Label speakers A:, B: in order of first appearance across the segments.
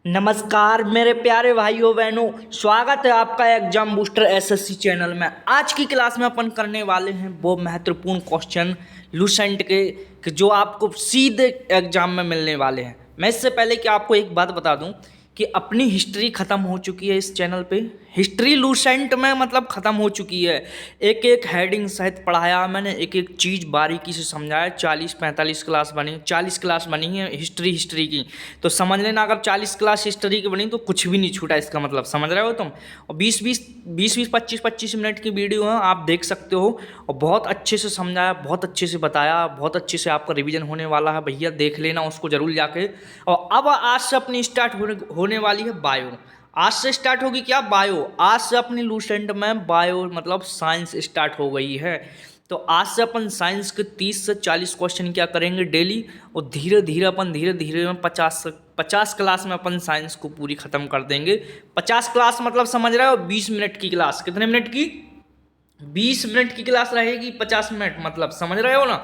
A: नमस्कार मेरे प्यारे भाइयों बहनों, स्वागत है आपका एग्जाम बूस्टर एसएससी चैनल में। आज की क्लास में अपन करने वाले हैं वो महत्वपूर्ण क्वेश्चन लूसेंट के कि जो आपको सीधे एग्जाम में मिलने वाले हैं। मैं इससे पहले कि आपको एक बात बता दूं कि अपनी हिस्ट्री ख़त्म हो चुकी है इस चैनल पे। हिस्ट्री लूसेंट में मतलब ख़त्म हो चुकी है। एक एक हेडिंग सहित पढ़ाया मैंने, एक एक चीज़ बारीकी से समझाया। 40-45 क्लास बनी, 40 क्लास बनी है हिस्ट्री की। तो समझ लेना, अगर 40 क्लास हिस्ट्री की बनी तो कुछ भी नहीं छूटा इसका मतलब, समझ रहे हो तुम। और 20-20 25-25 मिनट की वीडियो है, आप देख सकते हो। और बहुत अच्छे से समझाया, बहुत अच्छे से बताया, बहुत अच्छे से आपका रिवीजन होने वाला है भैया, देख लेना उसको जरूर जाके। और अब आज से अपनी स्टार्ट होने वाली है बायो। आज से स्टार्ट होगी क्या? बायो। आज से अपनी लूसेंट में बायो मतलब साइंस स्टार्ट हो गई है। तो आज से अपन साइंस के 30 से 40 क्वेश्चन क्या करेंगे डेली। और धीरे धीरे में 50 क्लास में अपन साइंस को पूरी खत्म कर देंगे। 50 क्लास मतलब समझ रहे हो, 20 मिनट की क्लास। कितने मिनट की? 20 मिनट की क्लास रहेगी। 50 मिनट मतलब समझ रहे हो ना,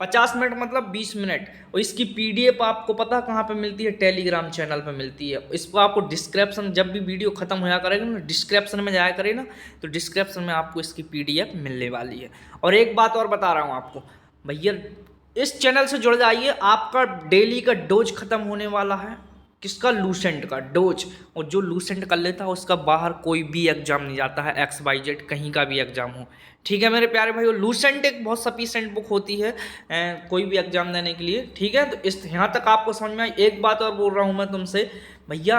A: 50 मिनट मतलब 20 मिनट। और इसकी पीडीएफ आपको पता कहाँ पे मिलती है? टेलीग्राम चैनल पे मिलती है। इसको आपको डिस्क्रिप्शन, जब भी वीडियो खत्म होया करेगा ना, डिस्क्रिप्शन में जाया करे ना, तो डिस्क्रिप्शन में आपको इसकी पीडीएफ मिलने वाली है। और एक बात और बता रहा हूँ आपको भैया, इस चैनल से जुड़ जाइए। आपका डेली का डोज खत्म होने वाला है। किसका? लूसेंट का डोज। और जो लूसेंट कर लेता है उसका बाहर कोई भी एग्जाम नहीं जाता है, XYZ कहीं का भी एग्जाम हो। ठीक है मेरे प्यारे भाइयों, लूसेंट एक बहुत सफिशिएंट बुक होती है कोई भी एग्जाम देने के लिए। ठीक है, तो इस यहाँ तक आपको समझ में आई। एक बात और बोल रहा हूँ मैं तुमसे भैया,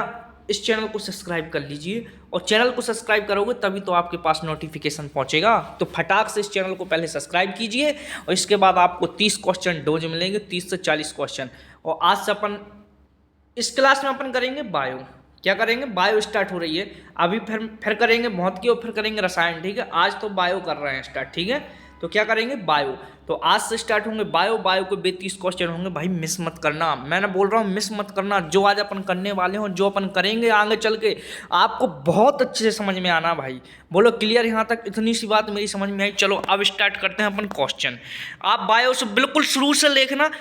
A: इस चैनल को सब्सक्राइब कर लीजिए। और चैनल को सब्सक्राइब करोगे तभी तो आपके पास नोटिफिकेशन पहुंचेगा। तो फटाक से इस चैनल को पहले सब्सक्राइब कीजिए। और इसके बाद आपको 30 क्वेश्चन डोज मिलेंगे, 30 से 40 क्वेश्चन। और आज से अपन इस क्लास में अपन करेंगे बायो। क्या करेंगे? बायो स्टार्ट हो रही है अभी। फिर करेंगे भौतिकी और फिर करेंगे रसायन। ठीक है, आज तो बायो कर रहे हैं स्टार्ट। ठीक है, तो क्या करेंगे? बायो। तो आज से स्टार्ट होंगे बायो के 32 क्वेश्चन होंगे भाई, मिस मत करना। मैंने बोल रहा हूँ मिस मत करना। जो आज अपन करने वाले हो, जो अपन करेंगे आगे चल के, आपको बहुत अच्छे से समझ में आना भाई। बोलो क्लियर? यहाँ तक इतनी सी बात मेरी समझ में आई। चलो अब स्टार्ट करते हैं अपन क्वेश्चन। आप बायो से बिल्कुल शुरू से देखना,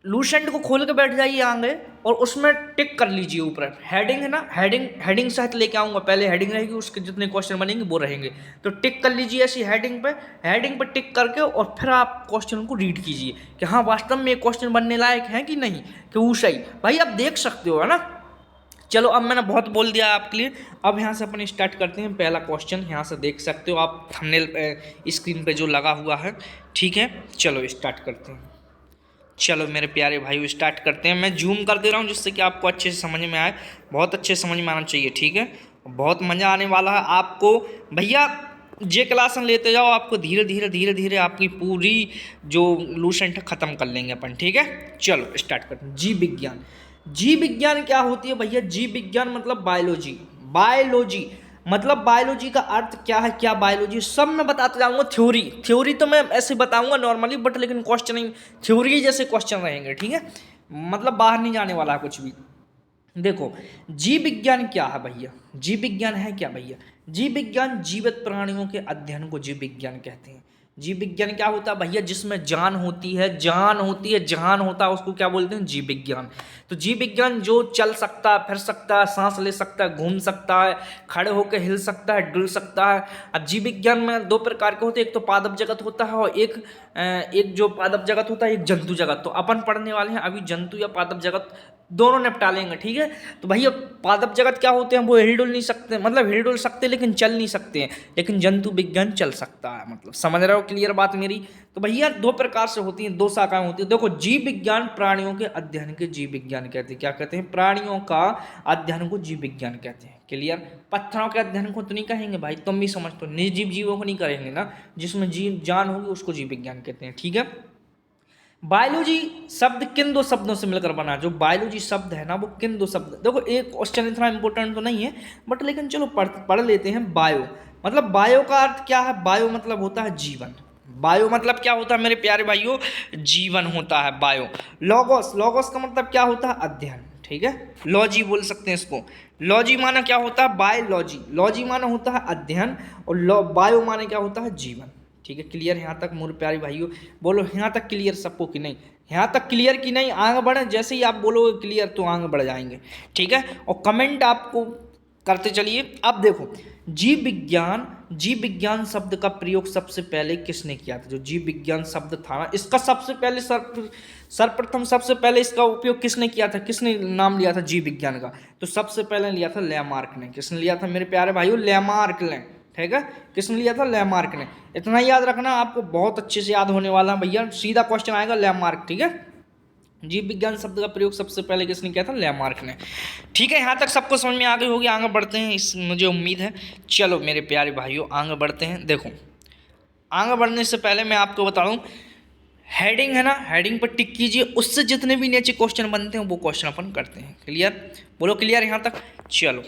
A: लूसेंट को खोल के बैठ जाइए आगे और उसमें टिक कर लीजिए। ऊपर हेडिंग है ना, हेडिंग साथ लेके आऊँगा। पहले हेडिंग रहेगी, उसके जितने क्वेश्चन बनेंगे वो रहेंगे। तो टिक कर लीजिए ऐसी हेडिंग पे टिक करके, और फिर आप क्वेश्चन को रीड कीजिए कि हाँ वास्तव में ये क्वेश्चन बनने लायक है कि नहीं, कि वो सही भाई आप देख सकते हो, है ना। चलो अब मैंने बहुत बोल दिया आपके लिए। अब यहाँ से अपन स्टार्ट करते हैं। पहला क्वेश्चन यहाँ से देख सकते हो आप, थंबनेल स्क्रीन पे जो लगा हुआ है। ठीक है, चलो स्टार्ट करते हैं। चलो मेरे प्यारे भाई स्टार्ट करते हैं। मैं जूम कर दे रहा हूँ जिससे कि आपको अच्छे से समझ में आए। बहुत अच्छे से समझ में आना चाहिए। ठीक है, बहुत मज़ा आने वाला है आपको भैया। ये क्लास लेते जाओ, आपको धीरे धीरे आपकी पूरी जो लूसेंट ख़त्म कर लेंगे अपन। ठीक है, चलो स्टार्ट करते हैं। जीव विज्ञान। जीव विज्ञान क्या होती है भैया? जीव विज्ञान मतलब बायोलॉजी मतलब बायोलॉजी का अर्थ क्या है, क्या बायोलॉजी, सब मैं बताते जाऊंगा। थ्योरी तो मैं ऐसे बताऊंगा नॉर्मली, बट लेकिन क्वेश्चन थ्योरी जैसे क्वेश्चन रहेंगे। ठीक है, मतलब बाहर नहीं जाने वाला है कुछ भी। देखो जीव विज्ञान क्या है भैया, जीव विज्ञान है क्या भैया? जीव विज्ञान जीवित प्राणियों के अध्ययन को जीव विज्ञान कहते हैं। जीव विज्ञान क्या होता है भैया? जिसमें जान होती है, जहान होता है, उसको क्या बोलते हैं? जीव विज्ञान। तो जीव विज्ञान जो चल सकता है, फिर सकता है, सांस ले सकता है, घूम सकता है, खड़े होकर हिल सकता है, डुल सकता है। अब जीव विज्ञान में दो प्रकार के होते हैं, एक तो पादप जगत होता है और एक जो पादप जगत होता है, एक जंतु जगत। तो अपन पढ़ने वाले हैं अभी जंतु या पादप जगत, दोनों निपटा लेंगे। ठीक है, तो भैया पादप जगत क्या होते हैं? वो हिल डुल नहीं सकते, मतलब हिल डुल सकते लेकिन चल नहीं सकते हैं। लेकिन जंतु विज्ञान चल सकता है, मतलब समझ रहे हो? क्लियर बात मेरी? तो भैया दो प्रकार से होती हैं, दो शाखाएं होती हैं। देखो जीव विज्ञान प्राणियों के अध्ययन के जीव विज्ञान कहते हैं। क्या कहते हैं? प्राणियों का अध्ययन को जीव विज्ञान कहते हैं। क्लियर? पत्थरों के अध्ययन को तो नहीं कहेंगे भाई, तुम भी समझ, तो निर्जीव जीवों को नहीं करेंगे ना, जिसमें जीव जान होगी उसको जीव विज्ञान कहते हैं। ठीक है, बायोलॉजी शब्द किन दो शब्दों से मिलकर बना? जो बायोलॉजी शब्द है ना, वो किन दो शब्द, देखो एक क्वेश्चन इतना इंपॉर्टेंट तो नहीं है, बट लेकिन चलो पढ़ लेते हैं। बायो मतलब, बायो का अर्थ क्या है? बायो मतलब होता है जीवन। बायो मतलब क्या होता है मेरे प्यारे भाइयों? जीवन होता है बायो। लॉगोस का मतलब क्या होता है? अध्ययन। ठीक है, लॉजी बोल सकते हैं इसको। लॉजी माना क्या होता है? बायोलॉजी। लॉजी माना होता है अध्ययन, और बायो माने क्या होता है? जीवन। ठीक है, क्लियर यहाँ तक मोर प्यारे भाइयों? बोलो यहाँ तक क्लियर सबको कि नहीं? यहाँ तक क्लियर कि नहीं? आगे बढ़े, जैसे ही आप बोलोगे क्लियर तो आगे बढ़ जाएंगे, ठीक है। और कमेंट आपको करते चलिए। अब देखो, जीव विज्ञान शब्द का प्रयोग सबसे पहले किसने किया था? जो जीव विज्ञान शब्द था ना, इसका सबसे पहले सर्वप्रथम सबसे पहले इसका उपयोग किसने किया था? किसने नाम लिया था जीव विज्ञान का? तो सबसे पहले लिया था लेमार्क ने। किसने लिया था मेरे प्यारे भाइयों? लेमार्क ने, ठीक है। किसने लिया था? लेमार्क ने। इतना याद रखना, आपको बहुत अच्छे से याद होने वाला है भैया, सीधा क्वेश्चन आएगा लेमार्क, ठीक है। जीव विज्ञान शब्द का प्रयोग सबसे पहले किसने किया था? लेमार्क ने, ठीक है। यहाँ तक सबको समझ में आ गई होगी, आगे बढ़ते हैं, इस मुझे उम्मीद है। चलो मेरे प्यारे भाइयों आगे बढ़ते हैं। देखो, आगे बढ़ने से पहले मैं आपको बता दूं, हेडिंग है ना, हेडिंग पर टिक कीजिए, उससे जितने भी नीचे क्वेश्चन बनते हैं वो क्वेश्चन अपन करते हैं। क्लियर? बोलो क्लियर यहाँ तक? चलो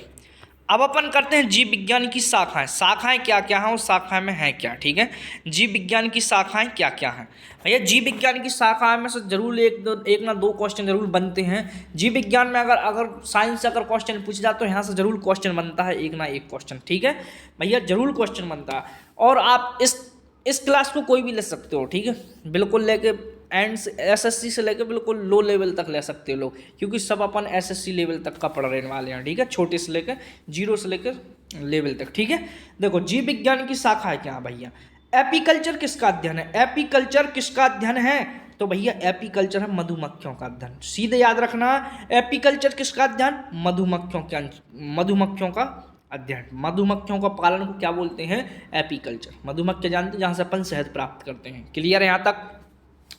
A: अब अपन करते हैं जीव विज्ञान की शाखाएं। शाखाएं क्या क्या हैं और शाखाएं में हैं क्या, ठीक है। जीव विज्ञान की शाखाएं क्या क्या हैं भैया? जीव विज्ञान की शाखाएं में से जरूर एक ना दो क्वेश्चन जरूर बनते हैं। जीव विज्ञान में अगर साइंस से अगर क्वेश्चन पूछ जाए तो यहाँ से जरूर क्वेश्चन बनता है, एक ना एक क्वेश्चन, ठीक है भैया, जरूर क्वेश्चन बनता है। और आप इस क्लास को कोई भी ले सकते हो, ठीक है, बिल्कुल लेके एंड एसएससी से लेकर बिल्कुल लो लेवल तक ले सकते हो लोग, क्योंकि सब अपन एसएससी लेवल तक का पढ़ रहने वाले हैं, ठीक है, छोटे से लेकर जीरो से लेकर लेवल तक, ठीक है। देखो, जीव विज्ञान की शाखा है क्या भैया? एपीकल्चर किसका अध्ययन है? एपीकल्चर किसका अध्ययन है? तो भैया एपीकल्चर है मधुमक्खियों का अध्ययन। सीधे याद रखना, एपीकल्चर किसका अध्ययन? मधुमक्खियों का अध्ययन। मधुमक्खियों का पालन को क्या बोलते हैं? एपीकल्चर। मधुमक्खियां जानते हैं जहां से अपन शहद प्राप्त करते हैं। क्लियर है यहाँ तक?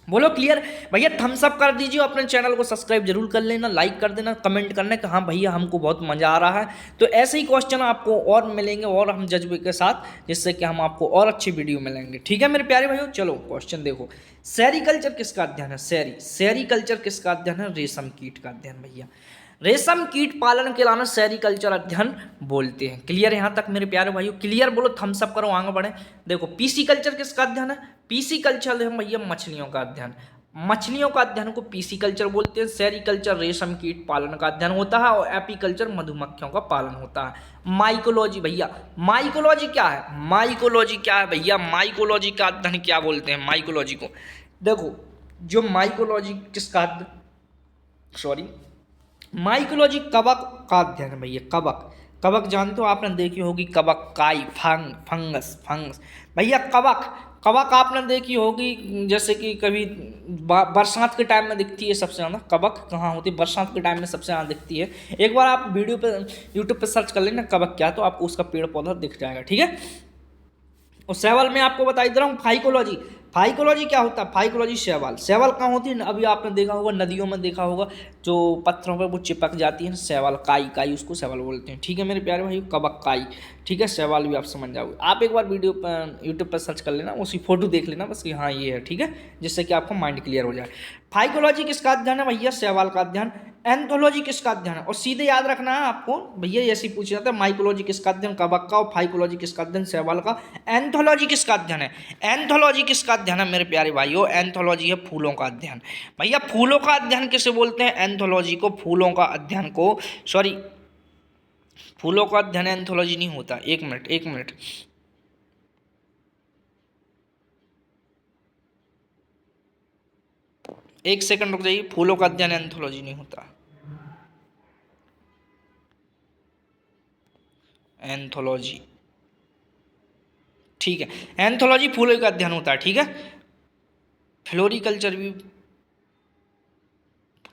A: बोलो क्लियर भैया। थम्स अप कर दीजिए, अपने चैनल को सब्सक्राइब जरूर कर लेना, लाइक कर देना, कमेंट करना कि हाँ भैया हमको बहुत मज़ा आ रहा है। तो ऐसे ही क्वेश्चन आपको और मिलेंगे और हम जज्बे के साथ, जिससे कि हम आपको और अच्छी वीडियो मिलेंगे, ठीक है मेरे प्यारे भाइयों। चलो क्वेश्चन देखो, सेरीकल्चर किसका अध्ययन है? सेरीकल्चर किसका अध्ययन है? रेशम कीट का अध्ययन भैया। रेशम कीट पालन के लाना सेरीकल्चर अध्ययन बोलते हैं। क्लियर यहाँ तक मेरे प्यारे भाइयों? क्लियर बोलो, थम्स अप करो, आगे बढ़े। देखो, पीसी कल्चर किसका अध्ययन है? पीसी कल्चर है भैया मछलियों का अध्ययन। मछलियों का अध्ययन को पीसी कल्चर बोलते हैं। सेरीकल्चर रेशम कीट पालन का अध्ययन होता है और एपीकल्चर मधुमक्खियों का पालन होता है। माइकोलॉजी भैया, माइकोलॉजी क्या है? माइकोलॉजी क्या है भैया? माइकोलॉजी का अध्ययन क्या बोलते हैं माइकोलॉजी को? देखो, जो माइकोलॉजी किसका माइकोलॉजी कवक का अध्ययन है भैया। कवक जानते हो, आपने देखी होगी कवक, काई, फंगस भैया। कवक आपने देखी होगी, जैसे कि कभी बरसात के टाइम में दिखती है सबसे ज़्यादा। कवक कहाँ होती है? बरसात के टाइम में सबसे ज़्यादा दिखती है। एक बार आप वीडियो पे यूट्यूब पे सर्च कर लेना कवक क्या, तो आपको उसका पेड़ पौधा दिख जाएगा, ठीक है। और शैवाल में आपको बता दे रहा हूँ, फाइकोलॉजी क्या होता है? फाइकोलॉजी शैवाल कहाँ होती है? अभी आपने देखा होगा, नदियों में देखा होगा, जो पत्थरों पर वो चिपक जाती है शैवाल, काई उसको शैवाल बोलते हैं, ठीक है मेरे प्यारे भाई। कवक, काई, ठीक है, शैवाल भी आप समझ जाओगे। आप एक बार वीडियो पर यूट्यूब पर सर्च कर लेना, उसी फोटो देख लेना बस कि हाँ ये है, ठीक है, जिससे कि आपको माइंड क्लियर हो जाए। फाइकोलॉजी किसका अध्ययन है भैया? शैवाल का अध्ययन। एंथोलॉजी किसका अध्ययन है? और सीधे याद रखना है आपको भैया, ऐसे ही पूछ जाता है, माइकोलॉजी किसका अध्ययन? कवक का। और फाइकोलॉजी किसका अध्ययन? शैवाल का। एंथोलॉजी किसका अध्ययन है? एंथोलॉजी किसका अध्ययन है मेरे प्यारे भाइयों? एंथोलॉजी है फूलों का अध्ययन भैया। फूलों का अध्ययन किसे बोलते हैं? एंथोलॉजी को। फूलों का अध्ययन को, सॉरी, फूलों का अध्ययन एंथोलॉजी नहीं होता। एक मिनट, एक सेकंड रुक जाइए। फूलों का अध्ययन एंथोलॉजी नहीं होता। एंथोलॉजी, ठीक है, एंथोलॉजी फूलों का अध्ययन होता है, ठीक है। फ्लोरिकल्चर भी,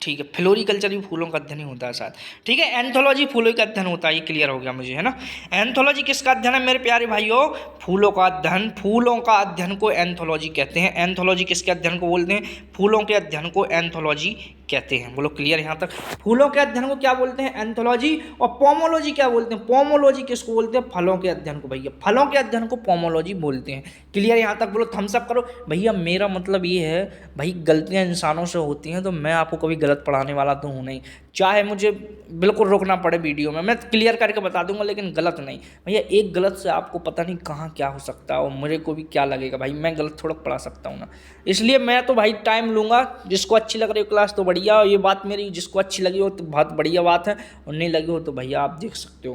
A: ठीक है, फ्लोरिकल्चर भी फूलों का अध्ययन ही होता है शायद, ठीक है। एंथोलॉजी फूलों का अध्ययन होता है, ये क्लियर हो गया मुझे, है ना। एंथोलॉजी किसका अध्ययन है मेरे प्यारे भाइयों? फूलों का अध्ययन। फूलों का अध्ययन को एंथोलॉजी कहते हैं। एंथोलॉजी किसके अध्ययन को बोलते हैं? फूलों के अध्ययन को एंथोलॉजी कहते हैं। बोलो क्लियर यहाँ तक? फूलों के अध्ययन को क्या बोलते हैं? एंथोलॉजी। और पोमोलॉजी क्या बोलते हैं? पोमोलॉजी किसको बोलते हैं? फलों के अध्ययन को भैया। फलों के अध्ययन को पोमोलॉजी बोलते हैं। क्लियर यहाँ तक? बोलो थम्स अप करो भैया। मेरा मतलब ये है भाई, गलतियाँ इंसानों से होती हैं, तो मैं आपको कभी गलत पढ़ाने वाला तो हूँ नहीं, चाहे मुझे बिल्कुल रोकना पड़े वीडियो में, मैं क्लियर करके बता दूंगा, लेकिन गलत नहीं भैया। एक गलत से आपको पता नहीं कहाँ क्या हो सकता है, और मुझे को भी क्या लगेगा भाई, मैं गलत थोड़ा पढ़ा सकता हूँ ना। इसलिए मैं तो भाई टाइम लूँगा। जिसको अच्छी लग रही हो क्लास तो बढ़िया, ये बात मेरी, जिसको अच्छी लगी हो तो बहुत बढ़िया बात है, और नहीं लगी हो तो भैया आप देख सकते हो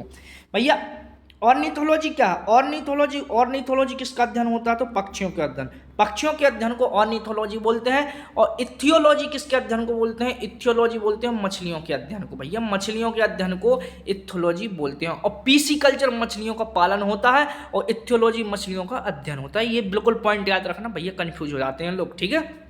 A: भैया। ऑर्निथोलॉजी क्या है? ऑर्निथोलॉजी किसका अध्ययन होता है? तो पक्षियों के अध्ययन। पक्षियों के अध्ययन को ऑर्निथोलॉजी बोलते हैं। और इथियोलॉजी किसके अध्ययन को बोलते हैं? इथियोलॉजी बोलते हैं मछलियों के अध्ययन को। भैया मछलियों के अध्ययन को इथियोलॉजी बोलते हैं। और पीसीकल्चर मछलियों का पालन होता है और इथियोलॉजी मछलियों का अध्ययन होता है। ये बिल्कुल पॉइंट याद रखना भैया, कंफ्यूज हो जाते हैं लोग, ठीक है।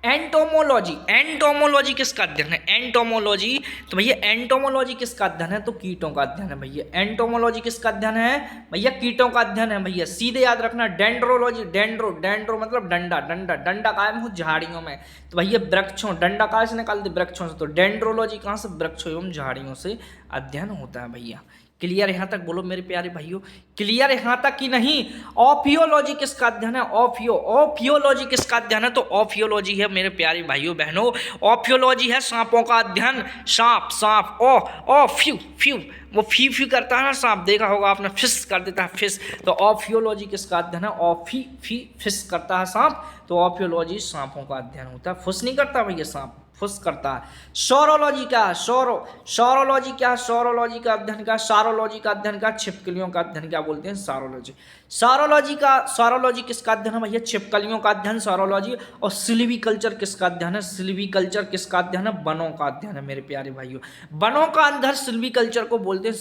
A: एंटोमोलॉजी किसका अध्ययन है? एंटोमोलॉजी, तो भैया एंटोमोलॉजी किसका अध्ययन है? तो कीटों का अध्ययन है भैया। एंटोमोलॉजी किसका अध्ययन है? भैया कीटों का अध्ययन है भैया, सीधे याद रखना। डेंड्रोलॉजी, डेंड्रो मतलब डंडा कायम हो झाड़ियों में, तो भैया वृक्षों, डंडा कहाँ से निकाल दे? वृक्षों से। तो डेंड्रोलॉजी कहाँ से? वृक्षों एवं झाड़ियों से अध्ययन होता है भैया। क्लियर यहाँ तक बोलो मेरे प्यारे भाइयों, क्लियर यहाँ तक कि नहीं? ऑफियोलॉजी किसका अध्ययन है? ऑफियोलॉजी किसका अध्ययन है? तो ऑफियोलॉजी है मेरे प्यारे भाइयों बहनों, ऑफियोलॉजी है सांपों का अध्ययन। सांप ओ फ्यू फ्यू, वो फ्यू करता है ना सांप, देखा होगा आपने, फिश कर देता है फिश। तो ऑफियोलॉजी किसका अध्ययन है? फिश करता है सांप, तो ऑफियोलॉजी सांपों का अध्ययन होता है। फुस नहीं करता भैया सांप, फुस करता है। सौरोलॉजी क्या है? सौरोलॉजी क्या है? सौरोलॉजी का अध्ययन क्या? सारोलॉजी का अध्ययन क्या? छिपकलियों का अध्ययन क्या बोलते हैं? सारोलॉजी। सारोलॉजी किसका अध्ययन है भैया? छिपकलियों का अध्ययन सारोलॉजी। और सिल्वीकल्चर किसका अध्ययन है? सिल्वीकल्चर किसका अध्ययन है? वनों का अध्ययन है मेरे प्यारे भाइयों। वनों का अध्ययन सिल्वीकल्चर को बोलते हैं।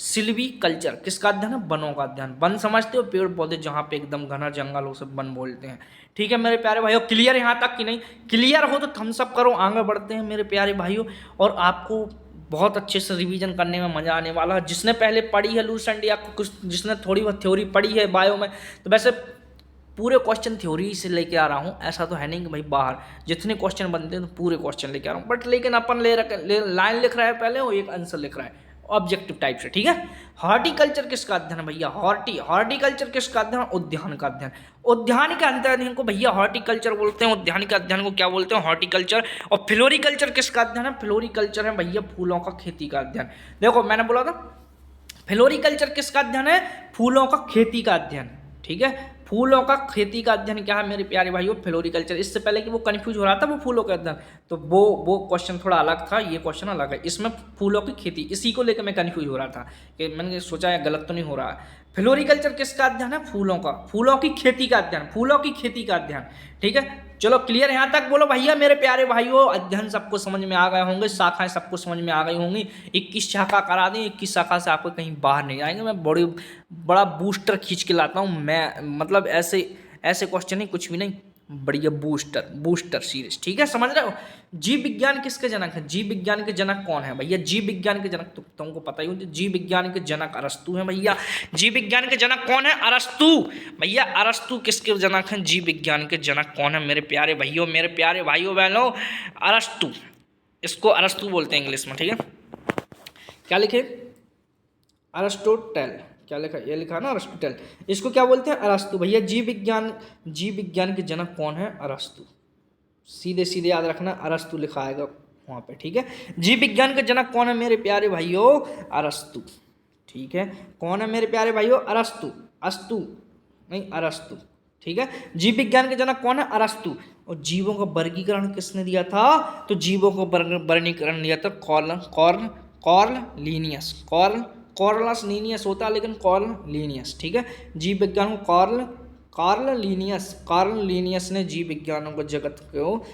A: सिल्वीकल्चर किसका अध्ययन है? वनों का अध्ययन। वन समझते हो? पेड़ पौधे जहाँ पे एकदम घना जंगल हो, सब वन बोलते हैं, ठीक है मेरे प्यारे भाइयों। क्लियर यहाँ तक कि नहीं? क्लियर हो तो थम्स अप करो, आगे बढ़ते हैं मेरे प्यारे भाइयों। और आपको बहुत अच्छे से रिवीजन करने में मजा आने वाला है। जिसने पहले पढ़ी है लूसेंट या कुछ, जिसने थोड़ी बहुत थ्योरी पढ़ी है बायो में, तो वैसे पूरे क्वेश्चन थ्योरी से लेके आ रहा हूँ, ऐसा तो है नहीं कि भाई बाहर जितने क्वेश्चन बनते हैं तो पूरे क्वेश्चन लेके आ रहा हूँ। बट लेकिन अपन लाइन लिख रहा है पहले और एक आंसर लिख रहा है ऑब्जेक्टिव टाइप से, ठीक है। हॉर्टिकल्चर किसका अध्ययन है भैया? हॉर्टिकल्चर किसका अध्ययन? उद्यान का अध्ययन। उद्यान के अध्ययन को भैया हॉर्टिकल्चर बोलते हैं। उद्यान के अध्ययन को क्या बोलते हैं? हॉर्टिकल्चर। और फ्लोरिकल्चर किसका अध्ययन है? फ्लोरिकल्चर है भैया फूलों का खेती का अध्ययन। देखो मैंने बोला था फ्लोरिकल्चर किसका अध्ययन है? फूलों का खेती का अध्ययन, ठीक है। फूलों का खेती का अध्ययन क्या है मेरे प्यारे भाइयों? फ्लोरिकल्चर। इससे पहले कि वो कंफ्यूज हो रहा था वो फूलों का अध्ययन, तो वो क्वेश्चन थोड़ा अलग था, ये क्वेश्चन अलग है। इसमें फूलों की खेती, इसी को लेकर मैं कंफ्यूज हो रहा था कि मैंने सोचा गलत तो नहीं हो रहा है। फ्लोरिकल्चर किसका अध्ययन है? फूलों की खेती का अध्ययन, फूलों की खेती का अध्ययन, ठीक है। चलो क्लियर यहाँ तक बोलो भैया मेरे प्यारे भाइयों। अध्ययन सबको समझ में आ गए होंगे, शाखाएं सबको समझ में आ गई होंगी। 21 शाखा करा दें, 21 शाखा से आपको कहीं बाहर नहीं आएंगे। मैं बड़ा बूस्टर खींच के लाता हूँ मैं, मतलब ऐसे क्वेश्चन ही कुछ भी नहीं, बढ़िया बूस्टर सीरीज, ठीक है, समझ रहे हो। जीव विज्ञान किसके जनक है? जीव विज्ञान के जनक कौन है भैया? जीव विज्ञान के जनक तो तुमको पता ही हो, जीव विज्ञान के जनक अरस्तु हैं भैया। जीव विज्ञान के जनक कौन है? अरस्तु भैया। अरस्तु किसके जनक हैं? जीव विज्ञान के जनक कौन है मेरे प्यारे भाइयों बहनों? अरस्तु। इसको अरस्तु बोलते हैं इंग्लिश में, ठीक है। क्या लिखे? अरिस्टोटल। क्या लिखा? ये लिखा ना अरिस्टोटल। इसको क्या बोलते हैं? अरस्तु भैया। जीव विज्ञान के जनक कौन है? अरस्तु। सीधे याद रखना, अरस्तु लिखा आएगा वहाँ पे, ठीक है। जीव विज्ञान के जनक कौन है मेरे प्यारे भाइयों? अरस्तु, ठीक है। कौन है मेरे प्यारे भाइयों? अरस्तु, ठीक है। जीव विज्ञान के जनक कौन है? अरस्तु। और जीवों का वर्गीकरण किसने दिया था? तो जीवों को वर्गीकरण दिया था कॉर्नलियस लीनियस होता है, लेकिन कॉर्नलियस, ठीक है। जीव विज्ञान को कॉर्नलियस ने जीव विज्ञानों को जगत को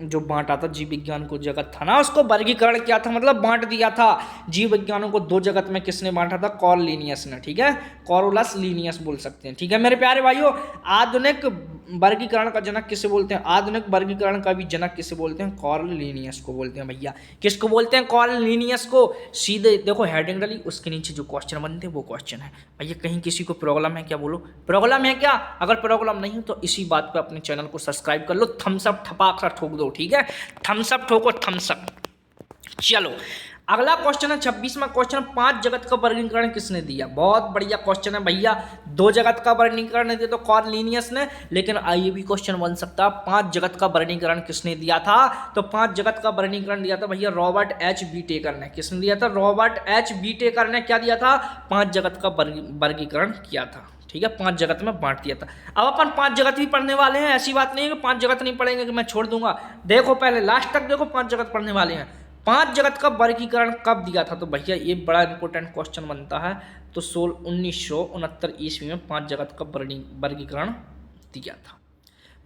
A: जो बांटा था, जीव विज्ञान को जगत था ना, उसको वर्गीकरण किया था, मतलब बांट दिया था। जीव विज्ञानों को दो जगत में किसने बांटा था? कॉर्नलियस ने, ठीक है। कॉरुलस लीनियस बोल सकते हैं, ठीक है मेरे प्यारे भाइयों। आधुनिक वर्गीकरण का जनक किसे बोलते हैं? आधुनिक वर्गीकरण का भी जनक किसे बोलते हैं? कॉर्नलियस को बोलते हैं भैया। किसको बोलते हैं? कॉर्नलियस को। सीधे देखो हेडिंग डाली, उसके नीचे जो क्वेश्चन बनते हैं वो क्वेश्चन है भैया। कहीं किसी को प्रॉब्लम है क्या? बोलो प्रॉब्लम है क्या? अगर प्रॉब्लम नहीं हो तो इसी बात पे अपने चैनल को सब्सक्राइब कर लो, थम्स अप ठपाक सा ठोक दो, ठीक है। थम्स अप ठोको, थम्स अप। चलो अगला क्वेश्चन है 26वां क्वेश्चन। 5 जगत का वर्गीकरण किसने दिया? बहुत बढ़िया क्वेश्चन है भैया। 2 जगत का वर्गीकरण दिया तो कॉर्नलियस ने, लेकिन ये भी क्वेश्चन बन सकता है 5 जगत का वर्गीकरण किसने दिया था? तो 5 जगत का वर्गीकरण दिया था भैया रॉबर्ट एच व्हिटेकर ने। किसने दिया था? रॉबर्ट एच व्हिटेकर ने क्या दिया था? 5 जगत का वर्गीकरण किया था, ठीक है। 5 जगत में बांट दिया था। अब अपन 5 जगत भी पढ़ने वाले हैं, ऐसी बात नहीं है कि 5 जगत नहीं पढ़ेंगे कि मैं छोड़ दूंगा। देखो पहले लास्ट तक देखो, 5 जगत पढ़ने वाले हैं। पांच जगत का वर्गीकरण कब दिया था? तो भैया ये बड़ा इंपॉर्टेंट क्वेश्चन बनता है। तो 1969 ईस्वी में पांच जगत का वर्गीकरण दिया था।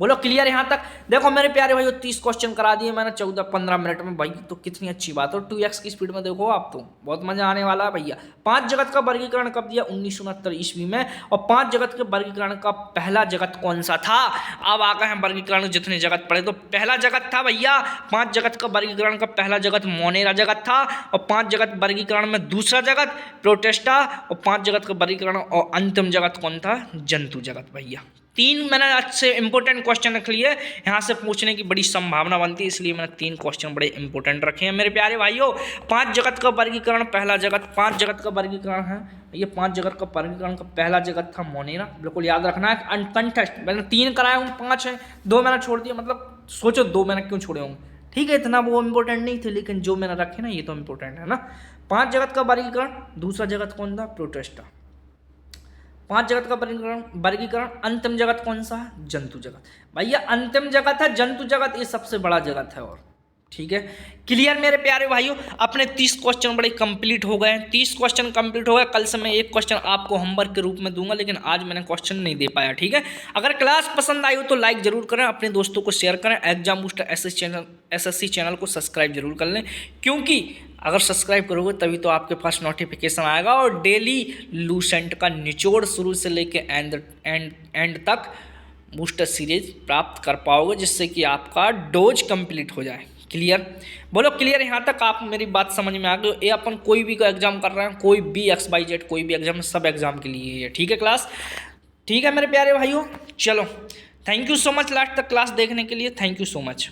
A: बोलो क्लियर यहाँ तक? देखो मेरे प्यारे भाई 30 क्वेश्चन करा दिए मैंने 14-15 मिनट में भाई, तो कितनी अच्छी बात है। 2x की स्पीड में देखो आप, तो बहुत मजा आने वाला है भैया। पांच जगत का वर्गीकरण कब दिया? 1969 ईस्वी में। और पांच जगत के वर्गीकरण का पहला जगत कौन सा था? अब आ गए हैं वर्गीकरण जितने जगत पड़े, तो पहला जगत था भैया, पांच जगत का वर्गीकरण का पहला जगत मोनेरा जगत था। और पांच जगत वर्गीकरण में दूसरा जगत प्रोटेस्टा। और पांच जगत का वर्गीकरण और अंतिम जगत कौन था? जंतु जगत भैया। तीन मैंने अच्छे इंपॉर्टेंट क्वेश्चन रख लिए, यहाँ से पूछने की बड़ी संभावना बनती है, इसलिए मैंने तीन क्वेश्चन बड़े इंपॉर्टेंट रखे हैं मेरे प्यारे भाइयों। पांच जगत का वर्गीकरण, पहला जगत, पांच जगत का वर्गीकरण है ये, पांच जगत का वर्गीकरण का पहला जगत था मोनेरा, बिल्कुल याद रखना है। अनकंटेस्ट मैंने तीन कराए हूँ, पांच है, दो मैंने छोड़ दिया, मतलब सोचो दो मैंने क्यों छोड़े होंगे, ठीक है, इतना वो इंपॉर्टेंट नहीं थे, लेकिन जो मैंने रखे ना ये तो इंपॉर्टेंट है ना। पांच जगत का वर्गीकरण, दूसरा जगत कौन था? प्रोटेस्टा। पांच जगत का वर्गीकरण, अंतिम जगत कौन सा है? जंतु जगत। भैया अंतिम जगत है जंतु जगत, ये सबसे बड़ा जगत है। और ठीक है, क्लियर मेरे प्यारे भाइयों? अपने 30 क्वेश्चन बड़े कंप्लीट हो गए, 30 क्वेश्चन कंप्लीट हो गए। कल से मैं एक क्वेश्चन आपको होमवर्क के रूप में दूंगा, लेकिन आज मैंने क्वेश्चन नहीं दे पाया, ठीक है। अगर क्लास पसंद आई हो तो लाइक जरूर करें, अपने दोस्तों को शेयर करें, एग्जाम बूस्टर एसएससी चैनल को सब्सक्राइब जरूर कर लें, क्योंकि अगर सब्सक्राइब करोगे तभी तो आपके पास नोटिफिकेशन आएगा और डेली लूसेंट का निचोड़ शुरू से लेके एंड तक बूस्टर सीरीज प्राप्त कर पाओगे, जिससे कि आपका डोज कंप्लीट हो जाए। क्लियर? बोलो क्लियर यहाँ तक? आप मेरी बात समझ में आ गई? ये अपन कोई भी का एग्जाम कर रहे हैं, कोई भी XYZ कोई भी एग्जाम, सब एग्जाम के लिए है, ठीक है क्लास? ठीक है मेरे प्यारे भाइयों, चलो thank you so much last तक क्लास देखने के लिए, थैंक यू सो मच।